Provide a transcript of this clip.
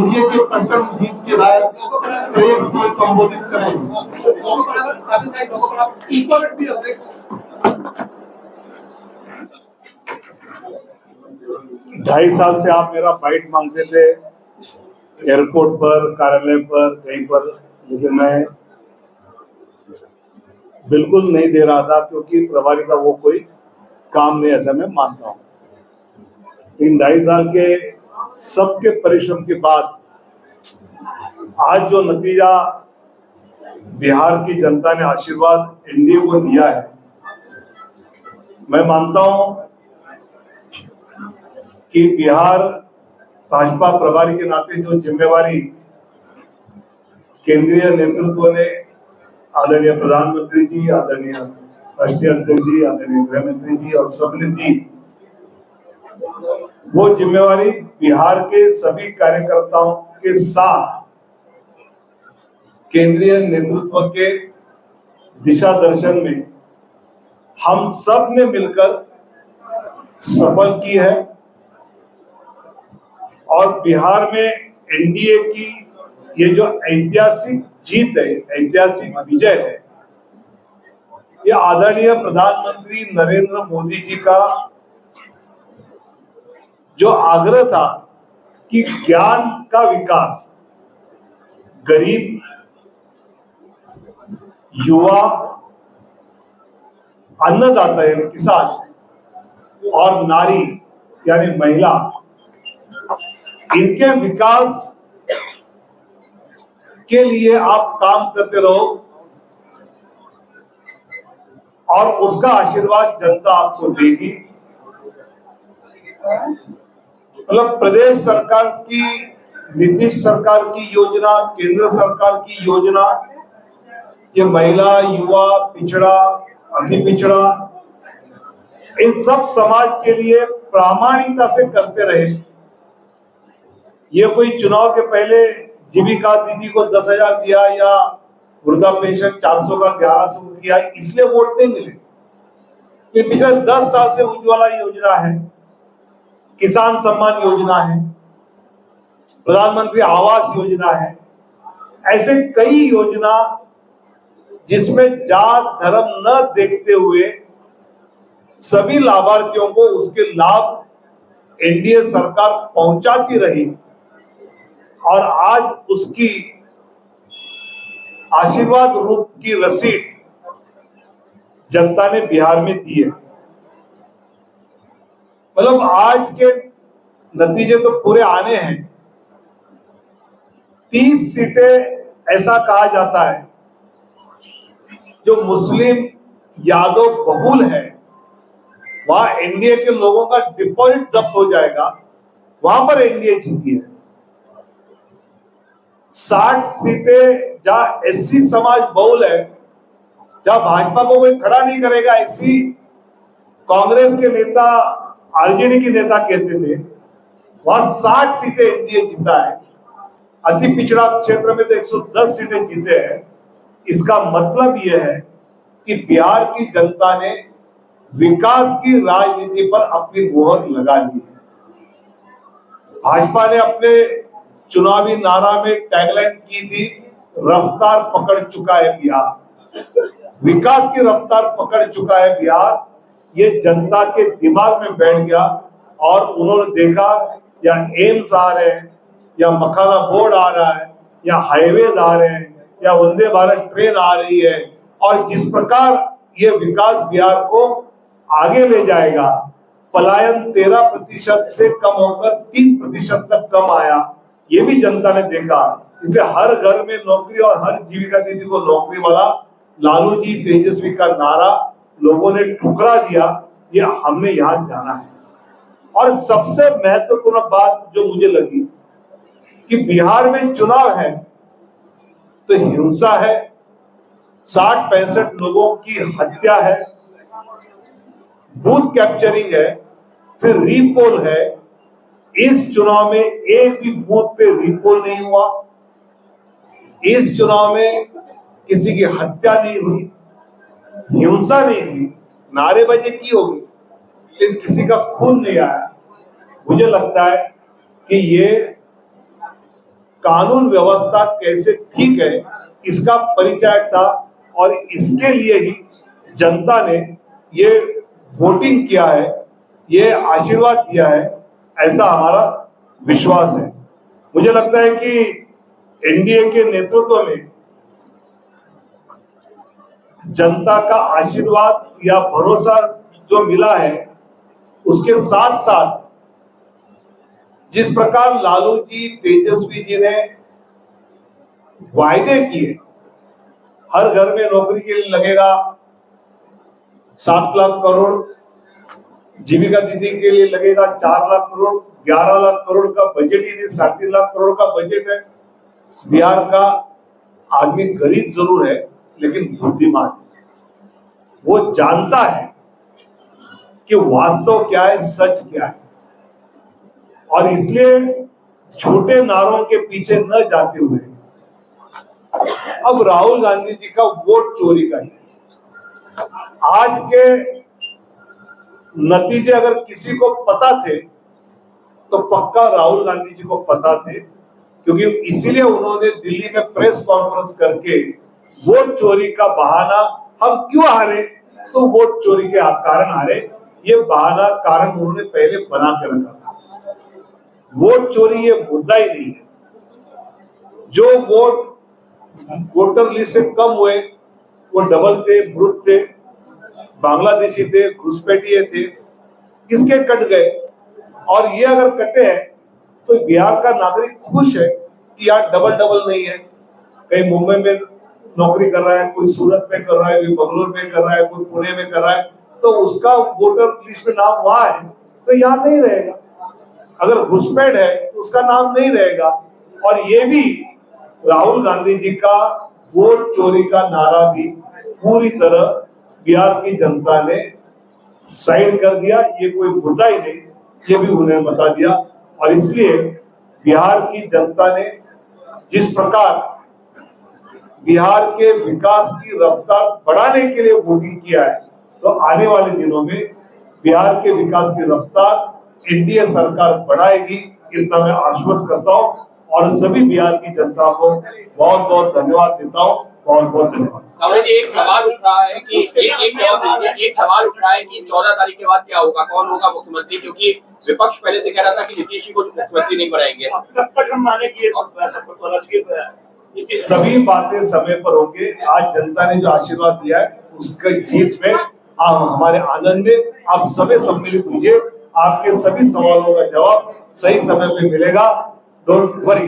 NDA के प्रचंड जीत के बाद प्रेस को संबोधित करेंगे। ढाई साल से आप मेरा बाइट मांगते थे एयरपोर्ट पर, कार्यालय पर, कहीं पर, लेकिन मैं बिल्कुल नहीं दे रहा था क्योंकि प्रभारी का वो कोई काम नहीं, ऐसा मैं मानता हूँ। इन 2.5 साल के सबके परिश्रम के बाद आज जो नतीजा बिहार की जनता ने आशीर्वाद एनडीए को दिया है, मैं मानता हूं कि बिहार भाजपा प्रभारी के नाते जो जिम्मेवारी केंद्रीय नेतृत्व ने, आदरणीय प्रधानमंत्री जी, आदरणीय राष्ट्रीय अध्यक्ष जी, आदरणीय गृह मंत्री जी और सबने दी, वो जिम्मेवारी बिहार के सभी कार्यकर्ताओं के साथ केंद्रीय नेतृत्व के दिशा दर्शन में हम सब ने मिलकर सफल की है और बिहार में एनडीए की ये जो ऐतिहासिक जीत है, ऐतिहासिक विजय है, ये आदरणीय प्रधानमंत्री नरेंद्र मोदी जी का जो आग्रह था कि ज्ञान का विकास, गरीब, युवा, अन्नदाता यानी किसान और नारी यानी महिला, इनके विकास के लिए आप काम करते रहो और उसका आशीर्वाद जनता आपको देगी। मतलब प्रदेश सरकार की, नीतीश सरकार की योजना, केंद्र सरकार की योजना, ये महिला, युवा, पिछड़ा, अति पिछड़ा, इन सब समाज के लिए प्रामाणिकता से करते रहे। ये कोई चुनाव के पहले जीविका दीदी को 10,000 दिया या वृद्धा पेंशन 400 का 1100 किया, इसलिए वोट नहीं मिले। फिर पिछले 10 साल से उज्ज्वला योजना है, किसान सम्मान योजना है, प्रधानमंत्री आवास योजना है, ऐसे कई योजना जिसमें जात धर्म न देखते हुए सभी लाभार्थियों को उसके लाभ एनडीए सरकार पहुंचाती रही और आज उसकी आशीर्वाद रूप की रसीद जनता ने बिहार में दी है। मतलब आज के नतीजे तो पूरे आने हैं। 30 सीटें ऐसा कहा जाता है जो मुस्लिम यादव बहुल है, वहां एनडीए के लोगों का डिपॉजिट जब्त हो जाएगा, वहां पर एनडीए जीती है। 60 सीटें जहां एससी समाज बहुल है, जहां भाजपा को कोई खड़ा नहीं करेगा, ऐसी कांग्रेस के नेता, आरजेडी के नेता कहते थे, वहां 60 सीटें एनडीए जीता है। अति पिछड़ा क्षेत्र में तो 110 सीटें जीते हैं। इसका मतलब यह है कि बिहार की जनता ने विकास की राजनीति पर अपनी मोहर लगा ली है। भाजपा ने अपने चुनावी नारा में टैगलाइन की थी, रफ्तार पकड़ चुका है बिहार, विकास की रफ्तार पकड़ चुका है बिहार। ये जनता के दिमाग में बैठ गया और उन्होंने देखा या एम्स आ रहे हैं, या मखाना बोर्ड आ रहा है, या हाईवेज आ रहे हैं, या वंदे भारत ट्रेन आ रही है, और जिस प्रकार ये विकास बिहार को आगे ले जाएगा, पलायन 13% से कम होकर 3% तक कम आया, ये भी जनता ने देखा। इसलिए हर घर में नौकरी और हर जीविका दीदी को नौकरी वाला लालू जी तेजस्वी का नारा लोगों ने ठुकरा दिया, ये हमने याद जाना है। और सबसे महत्वपूर्ण बात जो मुझे लगी कि बिहार में चुनाव है तो हिंसा है, 60-65 लोगों की हत्या है, बूथ कैप्चरिंग है, फिर रीपोल है। इस चुनाव में एक भी बूथ पे रीपोल नहीं हुआ, इस चुनाव में किसी की हत्या नहीं हुई, हिंसा नहीं हुई, नारेबाजी की होगी लेकिन किसी का खून नहीं आया। मुझे लगता है कि ये कानून व्यवस्था कैसे ठीक है इसका परिचायक था, और इसके लिए ही जनता ने ये वोटिंग किया है, ये आशीर्वाद दिया है, ऐसा हमारा विश्वास है। मुझे लगता है कि एनडीए के नेतृत्व में जनता का आशीर्वाद या भरोसा जो मिला है, उसके साथ साथ जिस प्रकार लालू जी, तेजस्वी जी ने वायदे किए, हर घर में नौकरी के लिए लगेगा 7 लाख करोड़, जीविका दीदी के लिए लगेगा 4 लाख करोड़, 11 लाख करोड़ का बजट ही नहीं, 3.5 लाख करोड़ का बजट है। बिहार का आदमी गरीब जरूर है लेकिन बुद्धिमान है, वो जानता है कि वास्तव क्या है, सच क्या है, और इसलिए झूठे नारों के पीछे न जाते हुए अब राहुल गांधी जी का वोट चोरी का ही है। आज के नतीजे अगर किसी को पता थे तो पक्का राहुल गांधी जी को पता थे, क्योंकि इसीलिए उन्होंने दिल्ली में प्रेस कॉन्फ्रेंस करके वोट चोरी का बहाना, हम क्यों हारे तो वोट चोरी के कारण हारे, ये बहाना कारण उन्होंने पहले बना के रखा था। वोट चोरी ये मुद्दा ही नहीं है। जो वोट वोटर लिस्ट से कम हुए वो डबल थे, ब्रुत थे, बांग्लादेशी थे, घुसपैठिए थे, इसके कट गए। और ये अगर कटे हैं तो बिहार का नागरिक खुश है कि यार डबल डबल नहीं है, कहीं मुंबई में नौकरी कर रहा है, कोई सूरत में कर रहा है, कोई बंगलोर में कर रहा है, कोई पुणे में कर रहा है, तो उसका वोटर लिस्ट में नाम वहां है तो यहाँ नहीं रहेगा। अगर घुसपैठ है तो उसका नाम नहीं रहेगा। और ये भी राहुल गांधी जी का वोट चोरी का नारा भी पूरी तरह बिहार की जनता ने साइड कर दिया, ये कोई मुद्दा ही नहीं, ये भी उन्हें बता दिया। और इसलिए बिहार की जनता ने जिस प्रकार बिहार के विकास की रफ्तार बढ़ाने के लिए वोटिंग किया है, तो आने वाले दिनों में बिहार के विकास की रफ्तार एनडीए सरकार बढ़ाएगी, इतना मैं आश्वस्त करता हूं। और सभी बिहार की जनता को बहुत बहुत धन्यवाद देता हूं। बहुत बहुत धन्यवाद। एक सवाल उठ रहा है कि एक सवाल उठ रहा है कि 14 तारीख के बाद क्या होगा, कौन होगा मुख्यमंत्री, क्योंकि विपक्ष पहले से कह रहा था कि नीतीश जी को मुख्यमंत्री नहीं बनाएंगे। कब तक हम माने कि सभी बातें समय पर होंगे। आज जनता ने जो आशीर्वाद दिया है उसके चीज में आप हमारे आनंद में आप सभी सम्मिलित हुए, आपके सभी सवालों का जवाब सही समय पे मिलेगा। Don't worry.